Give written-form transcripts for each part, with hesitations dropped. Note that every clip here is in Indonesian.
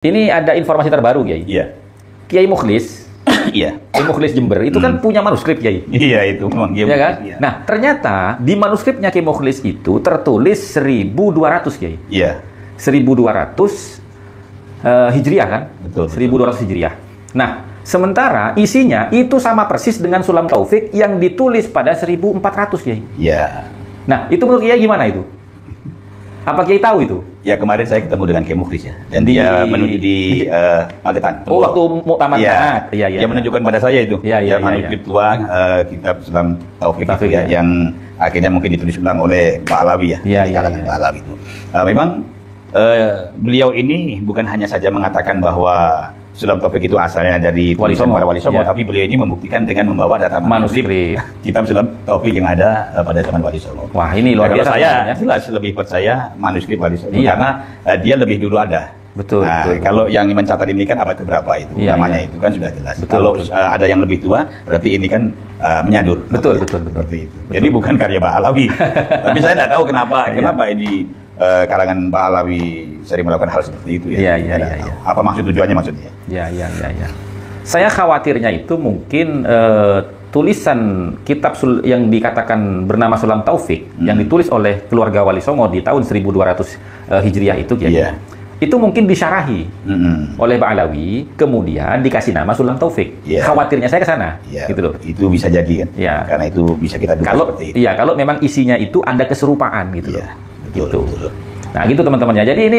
Ini ada informasi terbaru, Kiai. Iya. Kiai Mukhlis, Iya. Kiai Mukhlis Jember, itu kan punya manuskrip, Kiai. Iya, itu memang Ya kan? Iya. Nah, ternyata di manuskripnya Kiai Mukhlis itu tertulis 1200, Kiai. Iya. 1200 Hijriah kan? Betul. 1200 Hijriah. Nah, sementara isinya itu sama persis dengan Sulam Taufik yang ditulis pada 1400, Kiai. Iya. Nah, itu menurut Kiai gimana itu? Apa Kiai tahu itu? Ya, kemarin saya ketemu dengan Kiai Mukhlis ya. Dan Di- dia menuju di Magetan. Oh, waktu muktamar. Iya. Iya, iya. Dia menunjukkan pada saya itu. Iya, iya, iya, manuskrip tua kitab Sulam Taufik itu Taufik, ya, ya. yang akhirnya mungkin ditulis ulang oleh Pak Alawi ya. Iya, di iya, kalangan iya. Pak Alawi itu. Memang beliau ini bukan hanya saja mengatakan bahwa Sulam Taufik itu asalnya dari Wali tulisan Songo. para Wali Songo, Iya. tapi beliau ini membuktikan dengan membawa data Manuskrip. kitab Sulam Taufik yang ada pada zaman Wali Songo. Wah, ini luar Nah, kalau biasa. saya sebenarnya. jelas lebih percaya manuskrip Wali Songo Iya. karena dia lebih dulu ada. Betul, Nah, betul. kalau yang mencatat ini kan abad keberapa itu Iya, namanya iya. itu kan sudah jelas. Betul, Kalau betul. ada yang lebih tua berarti ini kan menyadur. Betul, Artinya, betul, betul. Seperti itu. Jadi bukan karya Pak Alawi. Tapi saya tidak tahu kenapa ini kalangan Pak Alawi sering melakukan hal seperti itu Iya, ya. iya, Saya tidak iya, tahu. iya. Apa maksud tujuannya maksudnya? Ya, ya, ya, ya. Saya khawatirnya itu mungkin tulisan kitab yang dikatakan bernama Sulam Taufik yang ditulis oleh keluarga Wali Songo di tahun 1200 Hijriah itu, Kiai. Iya. Itu mungkin disyarahi oleh Pak Alawi, kemudian dikasih nama Sulam Taufik. Iya. Khawatirnya saya ke sana, Iya. gitu loh. Itu bisa jadi kan? Iya. Karena itu bisa kita duga Kalau seperti itu. iya, kalau memang isinya itu ada keserupaan gitu Iya. loh. Betul, Gitu. betul. Nah, gitu teman-teman ya. Jadi ini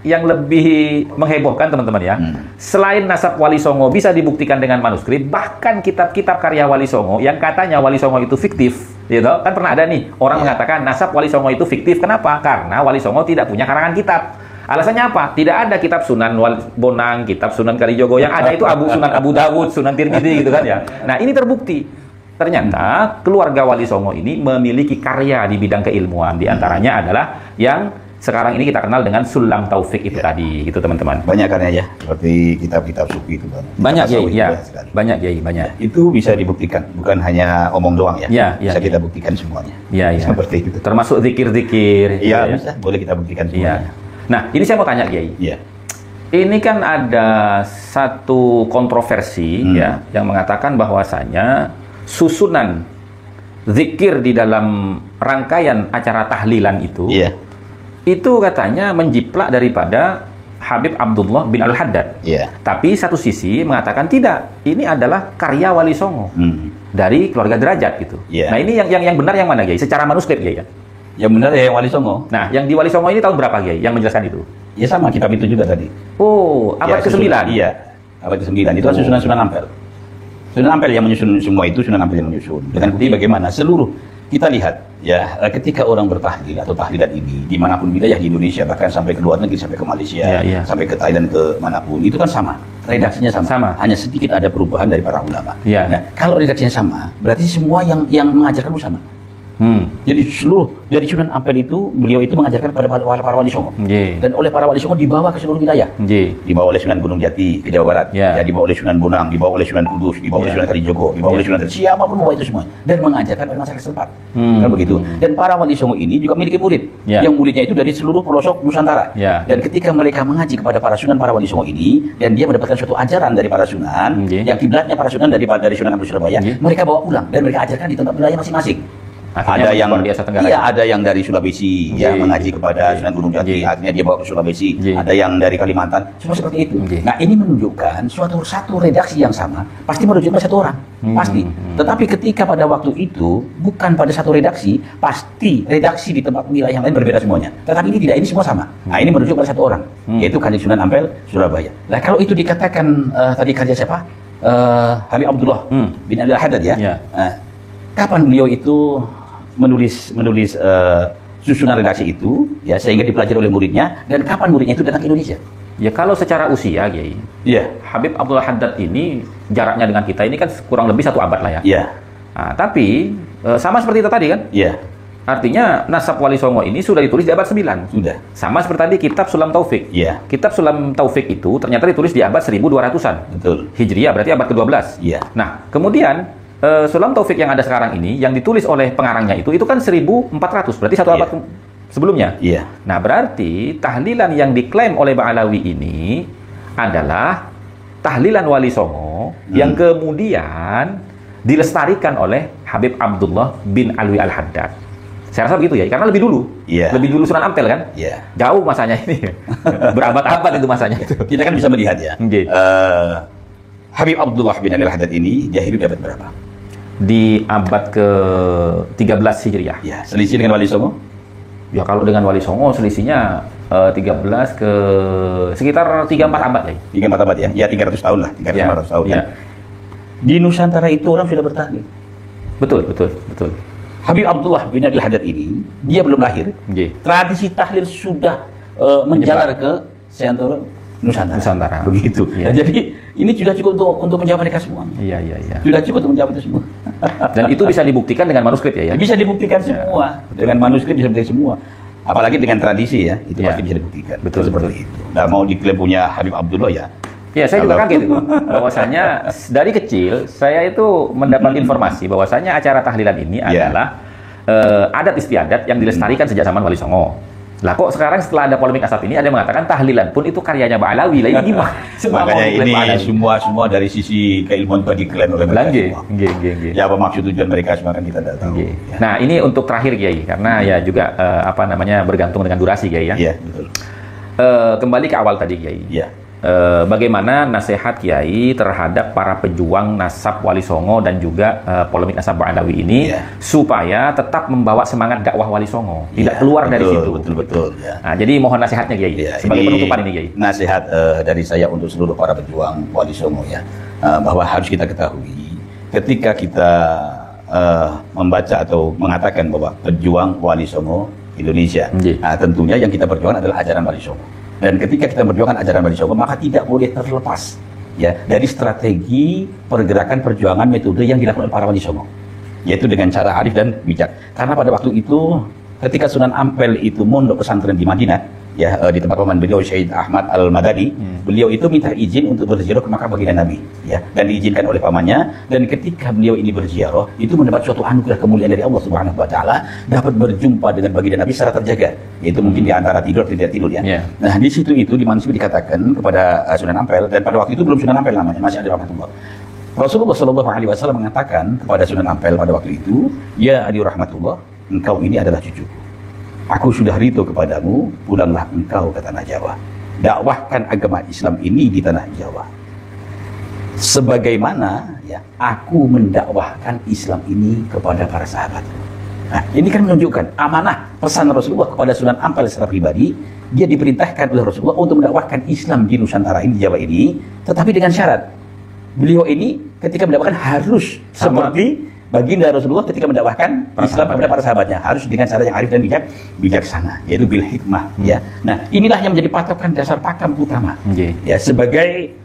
yang lebih menghebohkan teman-teman ya. Selain nasab Wali Songo bisa dibuktikan dengan manuskrip, bahkan kitab-kitab karya Wali Songo yang katanya Wali Songo itu fiktif, gitu. Kan pernah ada nih orang mengatakan nasab Wali Songo itu fiktif. Kenapa? Karena Wali Songo tidak punya karangan kitab. Alasannya apa? Tidak ada kitab Sunan Bonang, kitab Sunan Kalijogo. Yang ada itu Sunan Abu Dawud, Sunan Tirmidzi gitu kan ya. Nah, ini terbukti. Ternyata keluarga Wali Songo ini memiliki karya di bidang keilmuan. Di antaranya adalah yang sekarang ini kita kenal dengan Sulam Taufik itu tadi, gitu teman-teman. Banyak karya ya, seperti kitab-kitab sufi itu. Banyak, Tasawuf Kiai, ya. banyak sekali. Banyak, Kiai, banyak. Itu bisa dibuktikan, bukan hanya omong doang ya. Iya, iya, bisa iya. kita buktikan semuanya. Iya, iya. Seperti itu. Termasuk zikir-zikir. gitu Iya, ya. bisa. Boleh kita buktikan Iya. semuanya. Nah, ini saya mau tanya, Kiai. Iya. Ini kan ada satu kontroversi ya yang mengatakan bahwasanya susunan zikir di dalam rangkaian acara tahlilan itu Iya. itu katanya menjiplak daripada Habib Abdullah bin Al-Haddad. Iya. Tapi satu sisi mengatakan tidak, ini adalah karya Wali Songo dari keluarga Derajat gitu. Iya. Nah, ini yang benar yang mana, Kiai? Secara manuskrip, Kiai ya. Yang benar ya yang Wali Songo. Nah, yang di Wali Songo ini tahun berapa, Kiai? Yang menjelaskan itu? Ya sama kitab itu juga tadi. Oh, abad Ya, ke-9. Iya. Abad ke-9 itu susunan Sunan Ampel. Sunan Ampel yang menyusun semua itu, Sunan Ampel yang menyusun. Dengan bukti bagaimana seluruh kita lihat ya ketika orang bertahlil atau tahlilan ini dimanapun wilayah di Indonesia, bahkan sampai ke luar negeri, sampai ke Malaysia, Iya, iya. sampai ke Thailand, ke manapun itu kan sama, redaksinya sama. Sama. Hanya sedikit ada perubahan dari para ulama. Iya. Nah, kalau redaksinya sama, berarti semua yang mengajarkan itu sama. Jadi seluruh dari Sunan Ampel itu beliau itu mengajarkan pada para wali songo. Iya. Dan oleh para wali songo dibawa ke seluruh wilayah. Iya. Dibawa oleh Sunan Gunung Jati ke Jawa Barat, Ya. ya, dibawa oleh Sunan Bonang, dibawa oleh Sunan Kudus, dibawa oleh Ya. Sunan Kalijogo, dibawa Ya. oleh Sunan siapapun bawa itu semua dan mengajarkan pada masyarakat setempat. Kan begitu. Dan para wali songo ini juga memiliki murid. Ya. Yang muridnya itu dari seluruh pelosok Nusantara. Ya. Dan ketika mereka mengaji kepada para sunan para wali songo ini dan dia mendapatkan suatu ajaran dari para sunan, Ya. yang kiblatnya para sunan dari Sunan Ampel Surabaya, Ya. mereka bawa pulang dan mereka ajarkan di tempat wilayah masing-masing. Akhirnya Ada yang luar biasa Tenggara. iya, ada yang dari Sulawesi Iya. yang mengaji kepada Sunan Gunung Jati, Iya. akhirnya dia bawa ke Sulawesi. Iya. Ada yang dari Kalimantan, semua seperti itu. Iya. Nah, ini menunjukkan satu redaksi yang sama pasti merujuk pada satu orang, pasti. Tetapi ketika pada waktu itu bukan pada satu redaksi, pasti redaksi di tempat wilayah yang lain berbeda semuanya. Tetapi ini tidak, ini semua sama. Nah, ini merujuk pada satu orang, yaitu Kanjeng Sunan Ampel Surabaya. Nah, kalau itu dikatakan tadi karya siapa? Habib Abdullah bin Al-Haddad ya. Iya. Kapan beliau itu menulis susunan redaksi itu ya sehingga dipelajari oleh muridnya, dan kapan muridnya itu datang ke Indonesia? Ya, kalau secara usia, Kiai, Iya. Habib Abdullah Haddad ini jaraknya dengan kita ini kan kurang lebih 1 abad lah ya. Iya. Nah, tapi sama seperti itu tadi kan. Iya. Artinya nasab Wali Songo ini sudah ditulis di abad 9. Sudah. Sama seperti tadi kitab Sulam Taufik. Iya. Kitab Sulam Taufik itu ternyata ditulis di abad 1200-an. Betul. Hijriah berarti abad ke-12. Iya. Nah, kemudian Sulam Taufik yang ada sekarang ini yang ditulis oleh pengarangnya itu kan 1400, berarti satu Iya. abad sebelumnya. Iya. Nah, berarti tahlilan yang diklaim oleh Ba'alawi ini adalah tahlilan Wali Songo yang kemudian dilestarikan oleh Habib Abdullah bin Alwi Al-Haddad. Saya rasa begitu ya, karena lebih dulu. Iya. Lebih dulu Sunan Ampel kan? Iya. Jauh masanya ini. Berabad-abad itu masanya itu. Kita kan bisa melihat ya. Oke. Habib Abdullah bin Alwi Al-Haddad ini dia hidup di abad berapa? Di abad ke-13 Hijriah. Ya, selisih dengan Wali Songo? Ya kalau dengan Wali Songo selisihnya 13 ke sekitar 3-4 abad ya. 3-4 abad ya? Ya 300 tahun lah, 300-400 tahun ya. kan? Di Nusantara itu orang sudah bertahlil. Betul. Habib Abdullah bin Alwi Al-Haddad ini, dia belum lahir. Oke. Tradisi tahlil sudah menjalar ke seantero Nusantara. Begitu. Ya. Nah, jadi ini sudah cukup untuk menjawab mereka semua. Iya. Sudah cukup untuk menjawab itu semua. Dan itu bisa dibuktikan dengan manuskrip ya? Bisa dibuktikan semua. Dengan manuskrip bisa dibuktikan semua. Apalagi dengan tradisi ya, itu Ya. pasti bisa dibuktikan. Betul, seperti itu. Nah, mau diklaim punya Habib Abdullah ya. Ya, saya juga kaget itu. Bahwasanya dari kecil saya itu mendapat informasi bahwasanya acara tahlilan ini adalah adat istiadat yang dilestarikan sejak zaman Wali Songo. Lah kok sekarang setelah ada polemik asap ini ada yang mengatakan tahlilan pun itu karyanya Ba'alawi. Lah ini gimana? Makanya ini semua dari sisi keilmuan itu diklaim oleh mereka semua. Ya apa maksud tujuan mereka semua kan kita tidak tahu. Ya. Nah, ini untuk terakhir Kiai karena ya juga bergantung dengan durasi Kiai ya. Iya, betul. Kembali ke awal tadi Kiai. Iya. Bagaimana nasihat Kiai terhadap para pejuang nasab Wali Songo dan juga polemik nasab Ba'alawi ini supaya tetap membawa semangat dakwah Wali Songo, tidak keluar dari situ. Betul. Ya. Nah, jadi mohon nasihatnya Kiai sebagai penutupan ini Kiai. Nasihat dari saya untuk seluruh para pejuang Wali Songo ya, bahwa harus kita ketahui ketika kita membaca atau mengatakan bahwa pejuang Wali Songo Indonesia, tentunya yang kita perjuangkan adalah ajaran Wali Songo. Dan ketika kita memperjuangkan ajaran Wali Songo, maka tidak boleh terlepas ya dari strategi pergerakan perjuangan metode yang dilakukan oleh para Wali Songo, yaitu dengan cara arif dan bijak. Karena pada waktu itu ketika Sunan Ampel itu mondok pesantren di Madinah ya, di tempat paman beliau Syed Ahmad Al-Madani, beliau itu minta izin untuk berziarah ke makam baginda Nabi ya, dan diizinkan oleh pamannya. Dan ketika beliau ini berziarah itu mendapat suatu anugerah kemuliaan dari Allah Subhanahu wa taala, dapat berjumpa dengan baginda Nabi secara terjaga, yaitu mungkin di antara tidur atau tidak tidur ya. Nah, di situ itu di manuskrip dikatakan kepada Sunan Ampel, dan pada waktu itu belum Sunan Ampel namanya, masih ada rahmatullah. Rasulullah Shallallahu alaihi wasallam mengatakan kepada Sunan Ampel pada waktu itu, "Ya Adi rahmatullah, engkau ini adalah cucuku. Aku sudah ridho kepadamu, pulanglah engkau ke tanah Jawa. Dakwahkan agama Islam ini di tanah Jawa. Sebagaimana ya, aku mendakwahkan Islam ini kepada para sahabat." Nah, ini kan menunjukkan amanah pesan Rasulullah kepada Sunan Ampel secara pribadi. Dia diperintahkan oleh Rasulullah untuk mendakwahkan Islam di Nusantara ini, di Jawa ini, tetapi dengan syarat. Beliau ini ketika mendakwahkan harus seperti baginda Rasulullah ketika mendakwahkan Islam kepada para sahabatnya, harus dengan cara yang arif dan bijaksana, yaitu bil hikmah ya. Nah, inilah yang menjadi patokan dasar pakem utama ya, sebagai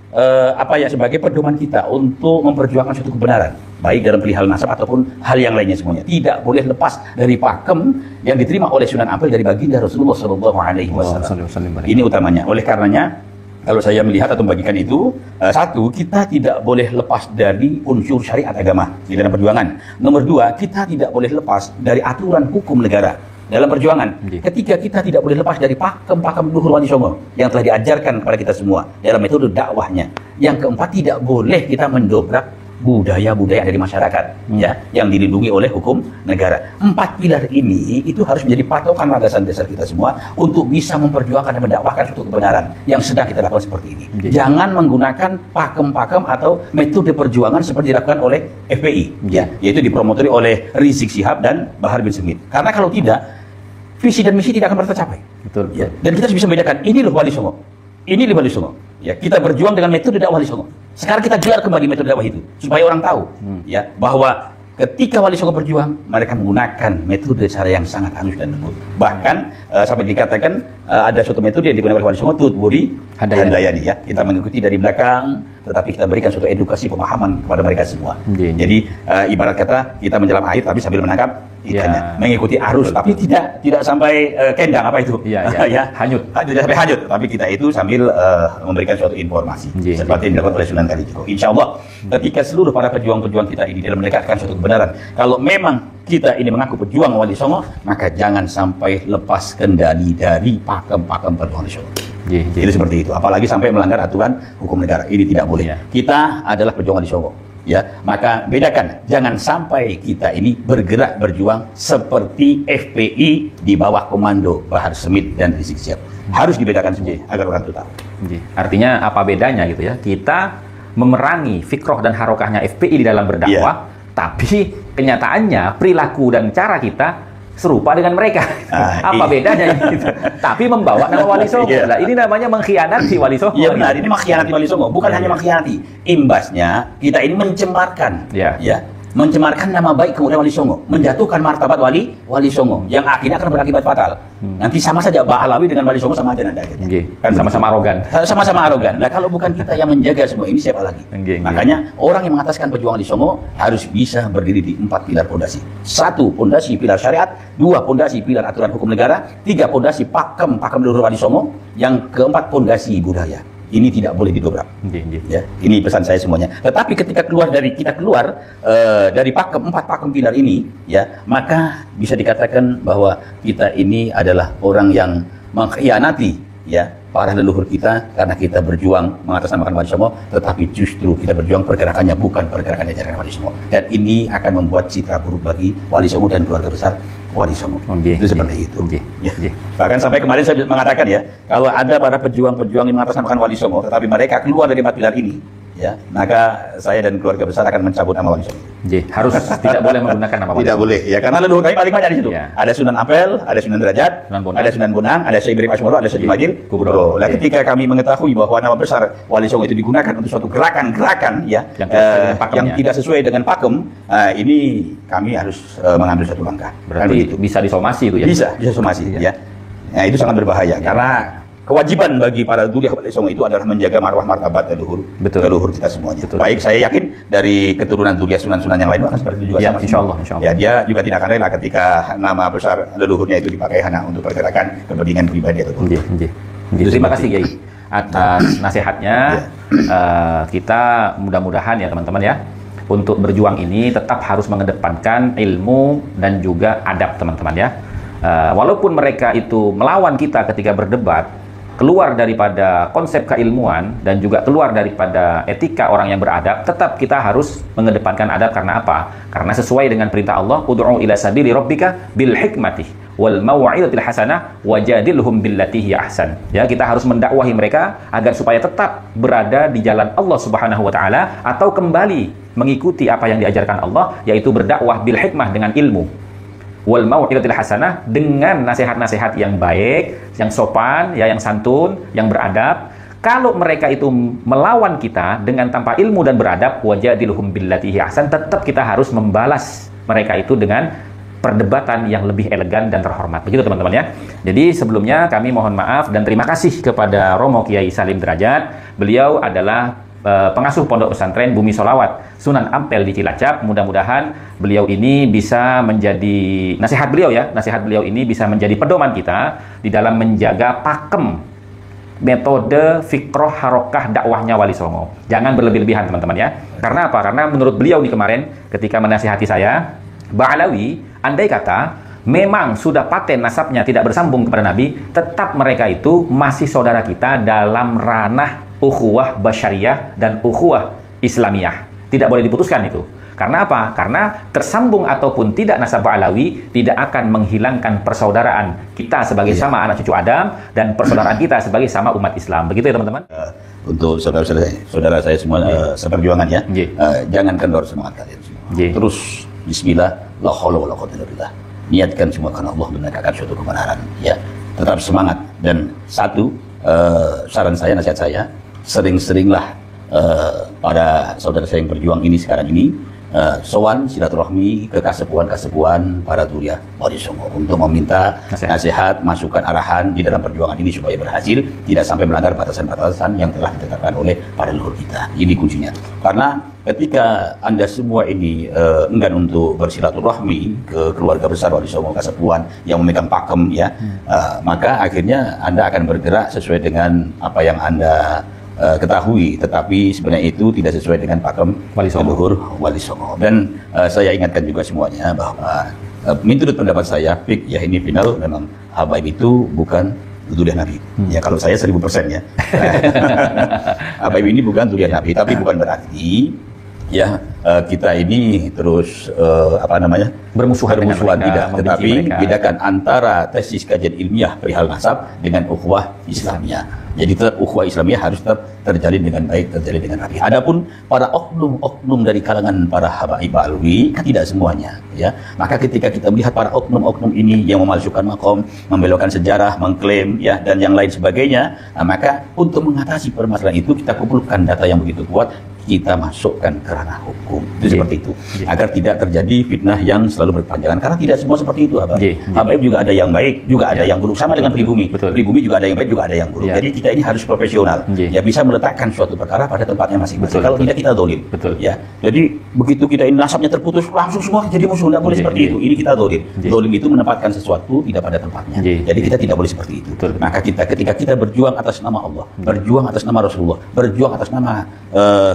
sebagai pedoman kita untuk memperjuangkan suatu kebenaran, baik dalam perihal nasab ataupun hal yang lainnya semuanya. Tidak boleh lepas dari pakem yang diterima oleh Sunan Ampel dari baginda Rasulullah Shallallahu alaihi wasallam. Ini utamanya. Oleh karenanya, kalau saya melihat atau membagikan itu, satu, kita tidak boleh lepas dari unsur syariat agama di dalam perjuangan. Nomor dua, kita tidak boleh lepas dari aturan hukum negara dalam perjuangan. Ketika kita tidak boleh lepas dari pakem-pakem luhur Wali Songo yang telah diajarkan kepada kita semua dalam metode dakwahnya. Yang keempat, tidak boleh kita mendobrak budaya-budaya dari masyarakat ya, yang dilindungi oleh hukum negara. 4 pilar ini itu harus menjadi patokan landasan dasar kita semua untuk bisa memperjuangkan dan mendakwahkan suatu kebenaran yang sedang kita lakukan seperti ini. Jangan menggunakan pakem-pakem atau metode perjuangan seperti dilakukan oleh FPI ya, yaitu dipromotori oleh Rizik Syihab dan Bahar bin Smith. Karena kalau tidak, visi dan misi tidak akan pernah tercapai. Ya. Dan kita bisa membedakan, ini loh Wali Songo, ini loh Wali Songo. Ya, kita berjuang dengan metode dakwah Wali Songo. Sekarang kita gelar kembali metode dakwah itu supaya orang tahu ya, bahwa ketika Wali Songo berjuang, mereka menggunakan metode cara yang sangat halus dan lembut. Bahkan sampai dikatakan ada suatu metode yang digunakan oleh Wali Songo, Tutburi Handayani ya. Kita mengikuti dari belakang, tetapi kita berikan suatu edukasi pemahaman kepada mereka semua. Jadi ibarat kata kita menyelam air tapi sambil menangkap ikannya, mengikuti arus tapi tidak sampai kendang apa itu ya, hanyut, tidak sampai hanyut, tapi kita itu sambil memberikan suatu informasi seperti yang dilakukan oleh Sunan Kalijogo. Insya Allah ketika seluruh para pejuang-pejuang kita ini dalam menegakkan suatu kebenaran, kalau memang kita ini mengaku pejuang Wali Songo, maka jangan sampai lepas kendali dari pakem-pakem perjuangan Wali Songo. Jadi seperti itu. Apalagi sampai melanggar aturan hukum negara. Ini tidak boleh. Kita adalah pejuang Wali Songo. Ya, maka bedakan, jangan sampai kita ini bergerak berjuang seperti FPI di bawah komando Bahar Smith dan Rizik Syihab. Harus dibedakan sendiri agar orang itu tahu. Artinya apa bedanya gitu ya? Kita memerangi fikroh dan harokahnya FPI di dalam berdakwah, tapi kenyataannya perilaku dan cara kita serupa dengan mereka. Apa bedanya gitu? Tapi membawa nama Wali Songo. Nah, ini namanya mengkhianati Wali Songo. Iya benar, ini mengkhianati Wali Songo. Bukan hanya mengkhianati, imbasnya kita ini mencemarkan, mencemarkan nama baik kemudian Wali Songo, menjatuhkan martabat Wali Songo, yang akhirnya akan berakibat fatal. Nanti sama saja Ba'alawi dengan Wali Songo sama aja nanti akhirnya. Kan sama-sama arogan. Sama-sama arogan. Nah, kalau bukan kita yang menjaga semua ini, siapa lagi? Makanya orang yang mengataskan perjuangan Wali Songo harus bisa berdiri di 4 pilar pondasi. 1, pondasi pilar syariat, 2, pondasi pilar aturan hukum negara, 3, pondasi pakem leluhur Wali Songo, yang keempat pondasi budaya. Ini tidak boleh didobrak. Ya, ini pesan saya semuanya. Tetapi ketika kita keluar dari 4 pakem pilar ini, ya, maka bisa dikatakan bahwa kita ini adalah orang yang mengkhianati, ya, para leluhur kita karena kita berjuang mengatasnamakan Wali Songo, tetapi justru kita berjuang pergerakannya bukan pergerakannya jaringan Wali Songo. Dan ini akan membuat citra buruk bagi Wali Songo dan keluarga besar Wali Songo. Itu seperti itu. Ya. Bahkan sampai kemarin saya mengatakan, ya, kalau ada para pejuang-pejuang yang mengatasnamakan Wali Songo, tetapi mereka keluar dari 4 pilar ini, ya, maka saya dan keluarga besar akan mencabut nama Wali Songo. Harus tidak boleh menggunakan nama Wali Songo. Tidak boleh, ya, karena leluhur kami paling banyak di situ. Ada Sunan Ampel, ada Sunan Derajat, ada Sunan Bonang, ada Syekh Ibrahim Asmoro, ada Syekh Majid Kubro. Nah, ketika kami mengetahui bahwa nama besar Wali Songo itu digunakan untuk suatu gerakan-gerakan, ya, yang tidak sesuai dengan pakem, ini kami harus mengambil satu langkah. Berarti bisa disomasi itu ya? Bisa somasi, ya. Nah, itu sangat berbahaya karena kewajiban bagi para Dzurriyyah Wali Songo itu adalah menjaga marwah martabat leluhur kita semuanya. Baik, saya yakin dari keturunan Dzurriyyah Sunan-Sunan yang lain akan seperti itu juga. Ya, insyaallah. Ya, dia juga tidak akan rela ketika nama besar leluhurnya itu dipakai hanya untuk pergerakan kepentingan pribadi atau Terima kasih, Kiai, atas nasihatnya. Kita mudah-mudahan ya teman-teman ya, untuk berjuang ini tetap harus mengedepankan ilmu dan juga adab teman-teman ya. Walaupun mereka itu melawan kita ketika berdebat, keluar daripada konsep keilmuan dan juga keluar daripada etika orang yang beradab, tetap kita harus mengedepankan adab. Karena apa? Karena sesuai dengan perintah Allah, ud'u ila sabili rabbika bil hikmati wal mau'izatil hasanah wajadilhum billati hi ahsan. Ya, kita harus mendakwahi mereka agar supaya tetap berada di jalan Allah Subhanahu wa taala atau kembali mengikuti apa yang diajarkan Allah, yaitu berdakwah bil hikmah dengan ilmu, wal mau'izatil hasanah dengan nasihat-nasihat yang baik, yang sopan, ya, yang santun, yang beradab. Kalau mereka itu melawan kita dengan tanpa ilmu dan beradab, wajadilhum billati hi ahsan, tetap kita harus membalas mereka itu dengan perdebatan yang lebih elegan dan terhormat. Begitu teman-teman ya. Jadi sebelumnya kami mohon maaf dan terima kasih kepada Romo Kiai Salim Derajat. Beliau adalah pengasuh Pondok Pesantren Bumi Sholawat Sunan Ampel di Cilacap. Mudah-mudahan beliau ini bisa menjadi nasihat beliau ini bisa menjadi pedoman kita di dalam menjaga pakem metode fikroh harokah dakwahnya Wali Songo. Jangan berlebih-lebihan teman-teman ya. Karena apa? Karena menurut beliau nih kemarin ketika menasihati saya, Ba'alawi andai kata memang sudah paten nasabnya tidak bersambung kepada Nabi, tetap mereka itu masih saudara kita dalam ranah ukhuwah basyariyah dan ukhuwah islamiyah. Tidak boleh diputuskan itu. Karena apa? Karena tersambung ataupun tidak nasab Ba'alawi tidak akan menghilangkan persaudaraan kita sebagai sama anak cucu Adam dan persaudaraan kita sebagai sama umat Islam. Begitu ya teman-teman? Untuk saudara saya semua seperjuangan ya, jangan kendor semangat kalian semua. Terus bismillah, la haula wala quwwata illa billah. Niatkan semua karena Allah menegakkan suatu kebenaran, ya. Tetap semangat. Dan satu saran saya, nasihat saya, sering-seringlah pada saudara saya yang berjuang ini sekarang ini sowan silaturahmi ke kasepuan-kasepuan para Dzurriyyah Wali Songo untuk meminta nasihat, masukan, arahan di dalam perjuangan ini supaya berhasil, tidak sampai melanggar batasan-batasan yang telah ditetapkan oleh para leluhur kita. Ini kuncinya. Karena ketika Anda semua ini enggan untuk bersilaturahmi ke keluarga besar Wali Songo, kasepuan yang memegang pakem, ya, maka akhirnya Anda akan bergerak sesuai dengan apa yang Anda ketahui, tetapi sebenarnya itu tidak sesuai dengan pakem leluhur Wali Songo. Dan saya ingatkan juga semuanya bahwa menurut pendapat saya, ya ini final, memang habaib itu bukan durian Nabi. Ya kalau saya 1000% ya. Habaib ini bukan durian Nabi, tapi bukan berarti ya kita ini terus bermusuhan tidak, tetapi bedakan antara tesis kajian ilmiah perihal nasab dengan ukhuwah Islamiyah. Jadi tetap ukhuwah Islamiyah harus tetap terjalin dengan baik, terjalin dengan rapi. Adapun para oknum-oknum dari kalangan para habaib alwi kan tidak semuanya, ya. Maka ketika kita melihat para oknum-oknum ini yang memalsukan makom, membelokkan sejarah, mengklaim, ya, dan yang lain sebagainya, maka untuk mengatasi permasalahan itu kita kumpulkan data yang begitu kuat, kita masukkan ke ranah hukum. Itu seperti itu. Agar tidak terjadi fitnah yang selalu berkepanjangan. Karena tidak semua seperti itu, habaib juga ada yang baik, juga ada yang buruk. Sama dengan pribumi. Pribumi juga ada yang baik, juga ada yang buruk. Jadi kita ini harus profesional. Ya, bisa meletakkan suatu perkara pada tempatnya masing-masing. Kalau tidak kita dolim. Ya. Jadi begitu kita ini nasabnya terputus, langsung semua jadi musuh. Tidak boleh seperti itu. Ini kita dolim. Dolim itu menempatkan sesuatu tidak pada tempatnya. Jadi kita tidak boleh seperti itu. Maka ketika kita berjuang atas nama Allah, berjuang atas nama Rasulullah, berjuang atas nama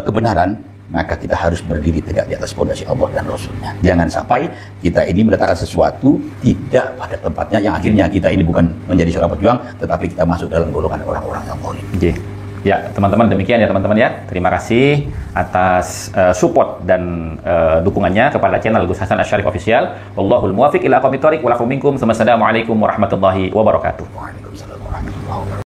kebenaran, maka kita harus berdiri tegak di atas pondasi Allah dan Rasulnya. Jangan sampai kita ini meletakkan sesuatu tidak pada tempatnya, yang akhirnya kita ini bukan menjadi seorang pejuang, tetapi kita masuk dalam golongan orang-orang yang zalim. Ya, teman-teman, demikian ya teman-teman ya. Terima kasih atas support dan dukungannya kepada channel Gus Hasan Asy'arif Official. Wallahul muwaffiq ila aqwamit thoriq wa lakum minkum. Wassalamualaikum warahmatullahi wabarakatuh. Waalaikumsalam warahmatullahi wabarakatuh.